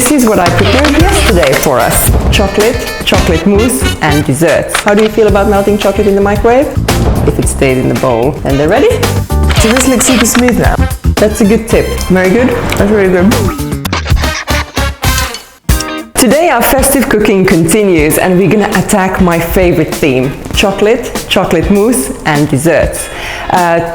This is what I prepared yesterday for us. Chocolate mousse and desserts. How do you feel about melting chocolate in the microwave? If it stayed in the bowl. And they're ready? So this looks super smooth now. That's a good tip. Very good. That's really good. Today our festive cooking continues and we're gonna attack my favorite theme, chocolate mousse and desserts.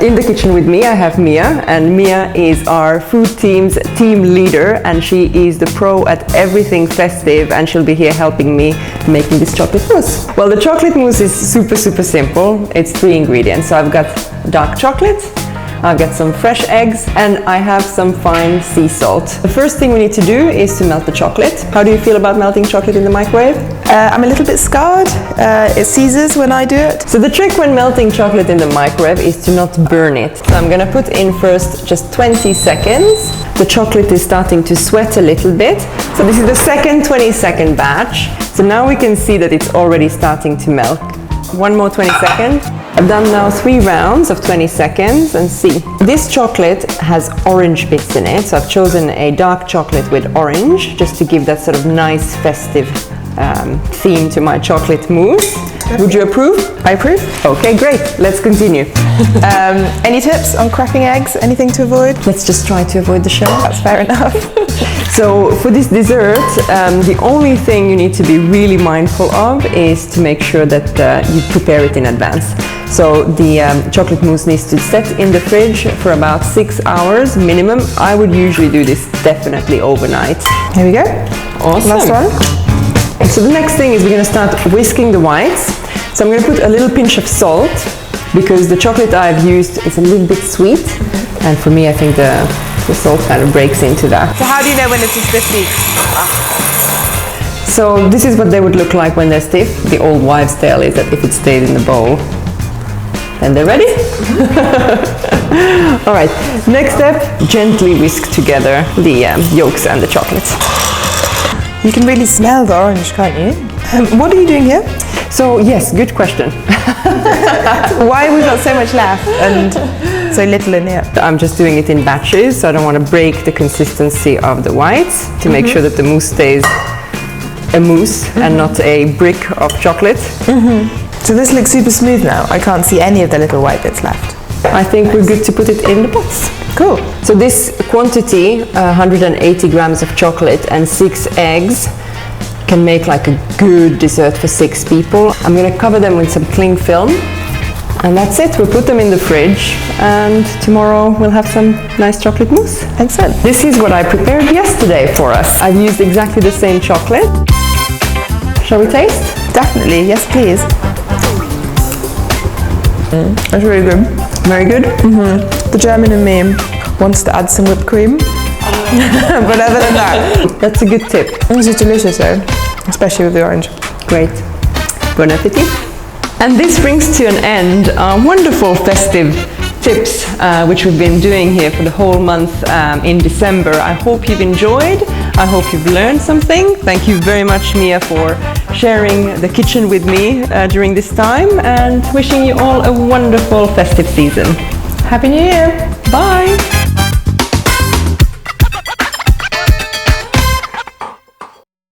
In the kitchen with me I have Mia, and Mia is our food team's team leader, and she is the pro at everything festive, and she'll be here helping me making this chocolate mousse. Well, the chocolate mousse is super simple. It's 3 ingredients. So I've got dark chocolate, I've got some fresh eggs, and I have some fine sea salt. The first thing we need to do is to melt the chocolate. How do you feel about melting chocolate in the microwave? I'm a little bit scarred. It seizes when I do it. So the trick when melting chocolate in the microwave is to not burn it. So I'm gonna put in first just 20 seconds. The chocolate is starting to sweat a little bit. So this is the second 20-second batch. So now we can see that it's already starting to melt. One more 20 seconds. I've done now 3 rounds of 20 seconds, and see. This chocolate has orange bits in it, so I've chosen a dark chocolate with orange, just to give that sort of nice festive theme to my chocolate mousse. Would you approve? I approve. Okay, great. Let's continue. Any tips on cracking eggs? Anything to avoid? Let's just try to avoid the shell. That's fair enough. So for this dessert, the only thing you need to be really mindful of is to make sure that you prepare it in advance. So the chocolate mousse needs to set in the fridge for about 6 hours minimum. I would usually do this definitely overnight. Here we go. Awesome. Last one. So the next thing is we're going to start whisking the whites. So I'm going to put a little pinch of salt, because the chocolate I've used is a little bit sweet, and for me I think the salt kind of breaks into that. So how do you know when it's a stiff beef? So this is what they would look like when they're stiff. The old wives' tale is that if it stayed in the bowl, then they're ready. All right, next step, gently whisk together the yolks and the chocolate. You can really smell the orange, can't you? What are you doing here? So yes, good question. Why have we got so much left and so little in here? I'm just doing it in batches, so I don't want to break the consistency of the whites, to make sure that the mousse stays a mousse and not a brick of chocolate. So this looks super smooth now. I can't see any of the little white bits left. I think we're good to put it in the pots. Cool. So this quantity, 180 grams of chocolate and 6 eggs, can make like a good dessert for 6 people. I'm going to cover them with some cling film, and that's it. We'll put them in the fridge, and tomorrow we'll have some nice chocolate mousse. Excellent. This is what I prepared yesterday for us. I've used exactly the same chocolate. Shall we taste? Definitely, yes please. That's really good. Very good. The German in me wants to add some whipped cream. But other than that, That's a good tip. this is delicious though, especially with the orange. Great. Bon appetit. And this brings to an end our wonderful festive tips, which we've been doing here for the whole month in December. I hope you've enjoyed. I hope you've learned something. Thank you very much, Mia, for sharing the kitchen with me during this time, and wishing you all a wonderful festive season. Happy New Year! Bye!